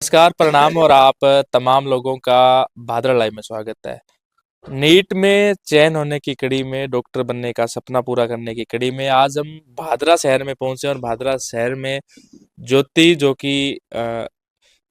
नमस्कार, प्रणाम और आप तमाम लोगों का भादरा लाइव में स्वागत है। नीट में चयन होने की कड़ी में, डॉक्टर बनने का सपना पूरा करने की कड़ी में आज हम भादरा शहर में पहुंचे और भादरा शहर में ज्योति जो कि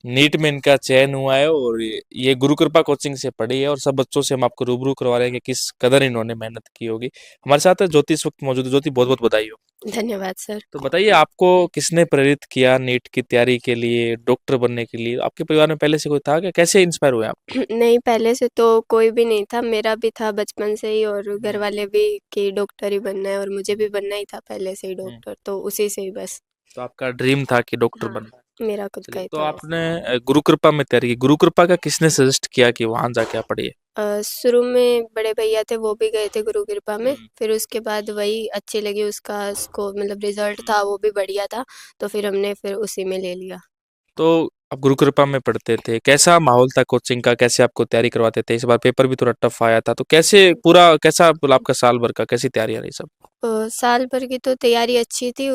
नीट में इनका चयन हुआ है और ये गुरु कृपा कोचिंग से पढ़ी है और सब बच्चों से हम आपको रूबरू करवा रहे हैं कि किस कदर इन्होंने मेहनत की होगी। हमारे साथ है ज्योति इस वक्त मौजूद है। ज्योति, बहुत बहुत बधाई हो। धन्यवाद सर। तो बताइए, आपको किसने प्रेरित किया नीट की तैयारी के लिए, डॉक्टर बनने के लिए? आपके परिवार में पहले से कोई था क्या? कैसे इंस्पायर हुए आप? नहीं, पहले से तो कोई भी नहीं था, मेरा भी था बचपन से ही और घर हम्म, वाले भी कि डॉक्टर ही बनना है और मुझे भी बनना ही था पहले से ही हम्म। डॉक्टर, तो उसी से ही बस। तो आपका ड्रीम था कि डॉक्टर हाँ, बनना है। मेरा खुद का चलिए, ही तो था वैसे। आपने गुरु कृपा में तैयारी की। गुरु कृपा का किसने सजेस्ट किया कि वहां जाके आप पढ़िए? शुरू में बड़े भैया थे, वो भी गए थे गुरु कृपा में, हम्म, फिर उसके बाद वही अच्छी लगी, उसका स्को मतलब रिजल्ट हम्म। था वो भी बढ़िया था, तो फिर हमने फिर उसी में ले लिया। तो आप गुरु कृपा में पढ़ते थे, कैसा माहौल था कोचिंग का? कैसे आपको तैयारी करवाते थे? इस बार पेपर भी थोड़ा टफ आया था, तो कैसे पूरा कैसा आपका साल भर का कैसी तैयारी रही सब? साल भर की तो तैयारी अच्छी थी,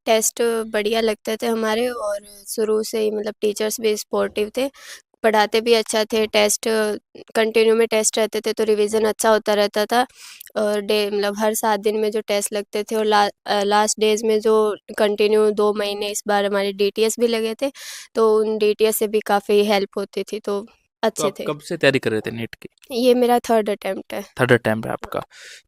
टेस्ट बढ़िया लगते थे हमारे और शुरू से ही मतलब टीचर्स भी सपोर्टिव थे, पढ़ाते भी अच्छा थे, टेस्ट कंटिन्यू में टेस्ट रहते थे तो रिवीजन अच्छा होता रहता था और डे मतलब हर 7 दिन में जो टेस्ट लगते थे और लास्ट डेज में जो कंटिन्यू 2 महीने इस बार हमारे डीटीएस भी लगे थे, तो उन डीटीएस से भी काफ़ी हेल्प होती थी, तो तो अच्छे आप थे। कब से तैयारी कर रहे थे नीट की? ये मेरा 3rd अटेम्प्ट है। थर्ड अटेम्प्ट है आपका।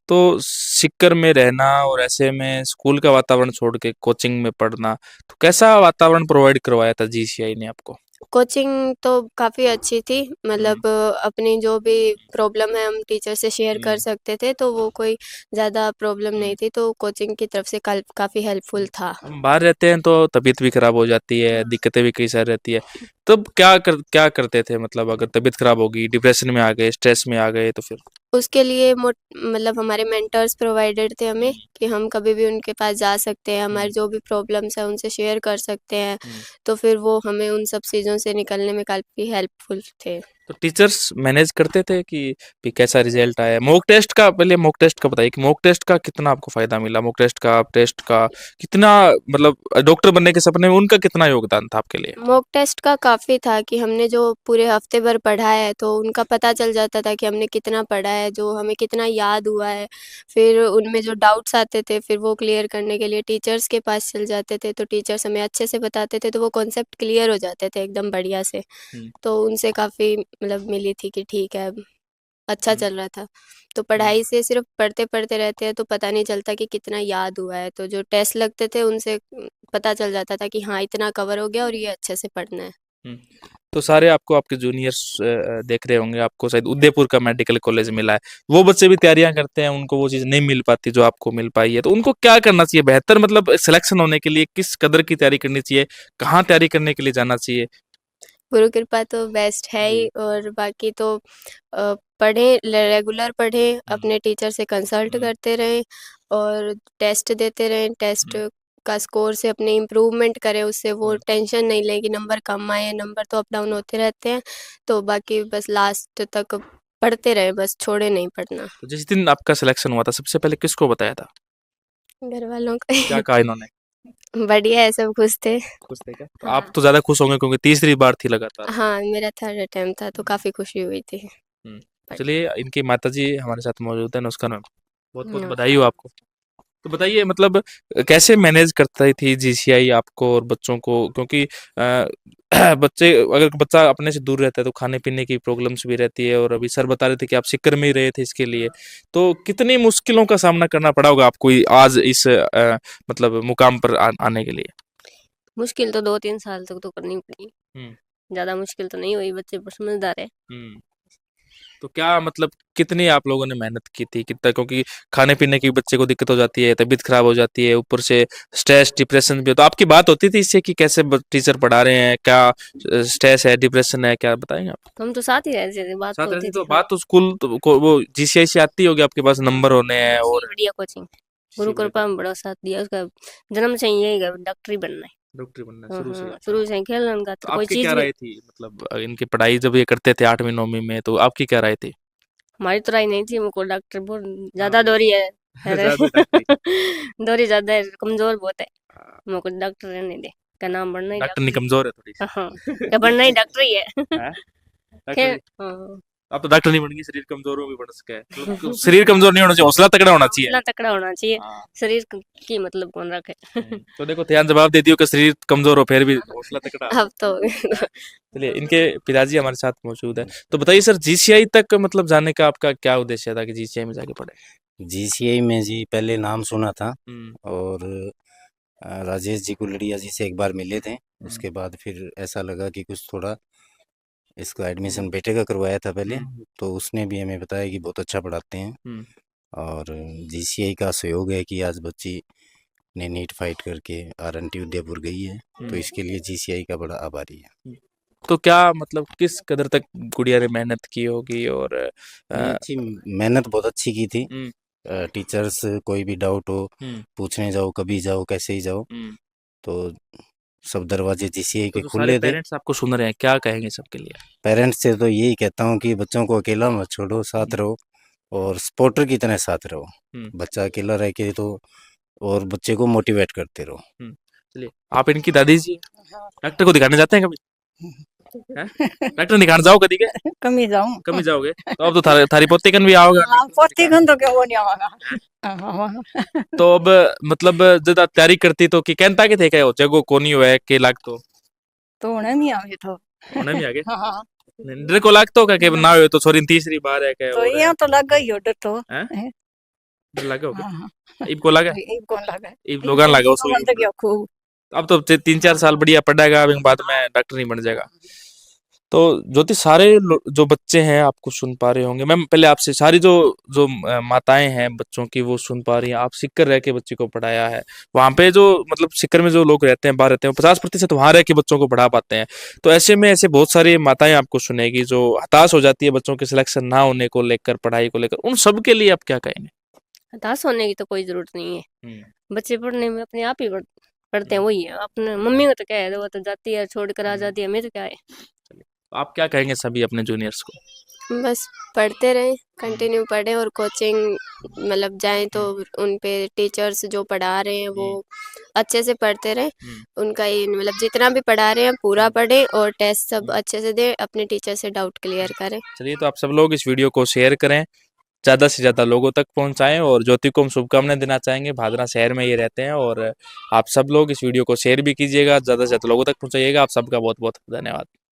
तो सीकर में रहना और ऐसे में स्कूल का वातावरण छोड़ के कोचिंग में पढ़ना, तो कैसा वातावरण प्रोवाइड करवाया था जीसीआई ने आपको? कोचिंग तो काफ़ी अच्छी थी, हम्म, मतलब अपनी जो भी प्रॉब्लम है हम टीचर से शेयर कर हम्म, सकते थे, तो वो कोई ज़्यादा प्रॉब्लम हम्म। नहीं थी, तो कोचिंग की तरफ से काफ़ी हेल्पफुल था। हम बाहर रहते हैं तो तबीयत भी खराब हो जाती है, हाँ। दिक्कतें भी कई सारी रहती है। तब क्या करते थे? मतलब अगर तबीयत खराब होगी, डिप्रेशन में आ गए, स्ट्रेस में आ गए, तो फिर? उसके लिए मतलब हमारे मेंटर्स प्रोवाइडेड थे हमें हम्म, कि हम कभी भी उनके पास जा सकते हैं, हम्म, हमारी जो भी प्रॉब्लम्स है उनसे शेयर कर सकते हैं, हम्म। तो फिर वो हमें उन सब चीज़ों से निकलने में काफ़ी हेल्पफुल थे। तो टीचर्स मैनेज करते थे कि कैसा रिजल्ट आया? मॉक टेस्ट का, पहले मॉक टेस्ट का बताइए कि मॉक टेस्ट का कितना आपको फायदा मिला? मॉक टेस्ट का, टेस्ट का कितना, मतलब डॉक्टर बनने के सपने में उनका कितना योगदान था आपके लिए? मॉक टेस्ट का काफ़ी था कि हमने जो पूरे हफ्ते भर पढ़ा है तो उनका पता चल जाता था कि हमने कितना पढ़ा है, जो हमें कितना याद हुआ है। फिर उनमें जो डाउट्स आते थे फिर वो क्लियर करने के लिए टीचर्स के पास चल जाते थे, तो टीचर्स हमें अच्छे से बताते थे, तो वो कॉन्सेप्ट क्लियर हो जाते थे एकदम बढ़िया से। हम्म, तो उनसे काफ़ी मतलब मिली थी कि ठीक है, अच्छा हम्म, चल रहा था। तो हम्म। पढ़ाई से सिर्फ़ पढ़ते-पढ़ते रहते हैं तो पता नहीं चलता कि कितना याद हुआ है, तो जो टेस्ट लगते थे उनसे पता चल जाता था कि हाँ, इतना कवर हो गया और ये अच्छे से पढ़ना है। हुँ। तो सारे आपको आपके जूनियर्स देख रहे होंगे, आपको शायद उदयपुर का मेडिकल कॉलेज मिला है। वो बच्चे भी तैयारियाँ करते हैं, उनको वो चीज़ नहीं मिल पाती जो आपको मिल पाई है। तो उनको क्या करना चाहिए बेहतर, मतलब सिलेक्शन होने के लिए किस कदर की तैयारी करनी चाहिए? कहाँ तैयारी करने के लिए जाना चाहिए? गुरु कृपा तो बेस्ट है ही जी। और बाकी तो पढ़ें, रेगुलर पढ़ें, हुँ, अपने टीचर से कंसल्ट हुँ, करते रहें और टेस्ट देते रहें, टेस्ट हुँ, का स्कोर से अपनी इम्प्रूवमेंट करें, उससे वो हुँ। टेंशन नहीं लें कि नंबर कम आए, नंबर तो अप डाउन होते रहते हैं, तो बाकी बस लास्ट तक पढ़ते रहें, बस छोड़े नहीं पढ़ना। तो जिस दिन आपका सिलेक्शन हुआ था, सबसे पहले किसको बताया था? घर वालों का क्या कहा इन्होंने? बढ़िया है, सब खुश थे। खुश थे क्या? तो आप हाँ। तो ज़्यादा खुश होंगे क्योंकि तीसरी बार थी लगातार। हाँ, मेरा 3rd अटेम्प्ट था तो हुँ, काफ़ी खुशी हुई थी। हुँ। बट चलिए, इनकी माताजी हमारे साथ मौजूद हैं, नमस्कार मैम। बहुत-बहुत बधाई हो नमस्कार। आपको। तो बताइए, मतलब कैसे मैनेज करती थी जीसीआई आपको और बच्चों को? क्योंकि बच्चे, अगर बच्चा अपने से दूर रहता है तो खाने पीने की प्रॉब्लम्स भी रहती है और अभी सर बता रहे थे कि आप सीकर में ही रहे थे इसके लिए। तो कितनी मुश्किलों का सामना करना पड़ा होगा आपको आज इस मतलब मुकाम पर आने के लिए? मुश्किल तो 2-3 साल तक तो करनी पड़ी। हम्म, ज़्यादा मुश्किल तो नहीं हुई, बच्चे पर समझदार है। हम्म। तो क्या, मतलब कितनी आप लोगों ने मेहनत की थी? कितना, क्योंकि खाने पीने की बच्चे को दिक्कत हो जाती है, तबीयत खराब हो जाती है, ऊपर से स्ट्रेस डिप्रेशन भी हो, तो आपकी बात होती थी इससे कि कैसे टीचर पढ़ा रहे हैं, क्या स्ट्रेस है, डिप्रेशन है, क्या बताएंगे आप? हम तो साथ ही रहते थे, बात तो साथ होती रहते थी। तो हाँ। बात तो स्कूल तो वो जीसीआई से आती होगी, आपके पास नंबर होने हैं अच्छी और बढ़िया कोचिंग। गुरु इसी बढ़िया कृपा में बड़ा साथ दिया, उसका जन्म से ही यही है, डॉक्टर ही बनना है। डॉक्टरी बनना है हाँ, शुरू से ही। हाँ, अच्छा, शुरू से ही खेलने का तो तो कोई आपकी क्या चीज़ भी राय थी, मतलब इनकी पढ़ाई जब ये करते थे 8वीं 9वीं में, तो आपकी क्या राय थी? हमारी तो राय नहीं थी, हमको डॉक्टर बहुत हाँ, ज़्यादा दोरी है। अरे ज्यादा डॉक्टरी। दोरी ज़्यादा है, कमज़ोर बहुत है, हमको डॉक्टर रहने दे। का नाम बनना ही डॉक्टर नहीं कमजोर है थोड़ी सी। हाँ क्या बनना ही डॉक्टर ही है। हैं? डॉक्टर खैर नहीं- हाँ। अब तो डॉक्टर नहीं बनेंगे, शरीर कमजोर हो भी बन सके, मतलब शरीर कमजोर नहीं होना चाहिए, हौसला तगड़ा होना चाहिए। हौसला तकड़ा होना चाहिए, हाँ। शरीर की मतलब कौन रखे। तो देखो ध्यान जवाब दे दियो कि शरीर कमजोर हो फिर भी हौसला तगड़ा। अब तो चलिए, इनके पिताजी हमारे साथ मौजूद है, तो बताइए सर, जीसीआई तक मतलब जाने का आपका क्या उद्देश्य था कि जीसीआई में जाके पढ़े? जीसीआई में जी पहले नाम सुना था हम्म, और राजेश जी कुलड़िया जी से एक बार मिले थे। उसके बाद फिर ऐसा लगा कि कुछ थोड़ा इसका एडमिशन बेटे का करवाया था पहले, तो उसने भी हमें बताया कि बहुत अच्छा पढ़ाते हैं। हम्म। और जीसीआई का सहयोग है कि आज बच्ची ने नीट फाइट करके आरएनटी उदयपुर गई है, तो इसके लिए जीसीआई का बड़ा आभारी है। तो क्या मतलब किस कदर तक गुड़िया ने मेहनत की होगी और नहीं, अच्छी मेहनत बहुत अच्छी की थी। हम्म, टीचर्स कोई भी डाउट हो हम्म, पूछने जाओ, कभी जाओ, कैसे ही जाओ, हम्म। तो सब दरवाजे जीसीआई तो के जो सारे खुले थे। पेरेंट्स आपको सुन रहे हैं, क्या कहेंगे सबके लिए? पेरेंट्स से तो यही कहता हूँ कि बच्चों को अकेला मत छोड़ो, साथ रहो और सपोर्टर की तरह साथ रहो। हम्म, बच्चा अकेला रह के तो और बच्चे को मोटिवेट करते रहो। चलिए, आप इनकी दादी जी डॉक्टर को दिखाने जाते हैं कभी? हैं? डॉक्टर दिखाने जाओ कभी के? कमी जाऊं कभी जाओगे तो अब तो थारी पोते कन भी आओगे। हाँ पोती गन तो क्या वो नहीं आवागा। तो अब मतलब ज्यादा तैयारी करती तो कि कहता के थे क्या जगो कोनी हुआ के लाग तो उन्हें नहीं आवे तो होने भी आगे हाँ डर को लागतो का कि ना हो तो छोरी तीसरी बार है क्या तो हो रहा यहाँ तो लग गई हो डर तो है? डर लगे होगे? हाँ इब को लगा? एक कौन लगा इब लोगन लगा उसको। तो गया खूब अब तो 3-4 साल बढ़िया पढ़ेगा, अब बाद में डॉक्टर नहीं बन जाएगा। तो ज्योति, सारे जो बच्चे हैं आपको सुन पा रहे होंगे, मैम पहले आपसे सारी जो जो माताएं हैं बच्चों की वो सुन पा रही हैं, आप सिक्कर रह के बच्चे को पढ़ाया है, वहां पे जो मतलब सिक्कर में जो लोग रहते हैं बाहर रहते हैं 50% वहां रह के बच्चों को पढ़ा पाते हैं। तो ऐसे में ऐसे बहुत सारी माताएं आपको सुनेगी जो हताश हो जाती है बच्चों के सिलेक्शन ना होने को लेकर, पढ़ाई को लेकर, उन सब के लिए आप क्या कहेंगे? हताश होने की तो कोई जरूरत नहीं है, हम्म, बच्चे पढ़ने में अपने आप ही पढ़ते हैं, वही है अपने मम्मी को तो क्या है, वो तो जाती है छोड़ कर आ जाती है, हमें तो क्या है। आप क्या कहेंगे सभी अपने जूनियर्स को? बस पढ़ते रहें, कंटिन्यू पढ़ें और कोचिंग मतलब जाएं तो उन पे टीचर्स जो पढ़ा रहे हैं वो अच्छे से पढ़ते रहें, उनका ये मतलब जितना भी पढ़ा रहे हैं पूरा पढ़ें और टेस्ट सब अच्छे से दें, अपने टीचर से डाउट क्लियर करें। चलिए, तो आप सब लोग इस वीडियो को शेयर करें, ज़्यादा से ज़्यादा लोगों तक पहुंचाएं, और ज्योति को हम शुभकामनाएं देना चाहेंगे। भादरा शहर में ये रहते हैं और आप सब लोग इस वीडियो को शेयर भी कीजिएगा, ज़्यादा से ज़्यादा लोगों तक पहुंचाइएगा। आप सबका बहुत बहुत धन्यवाद।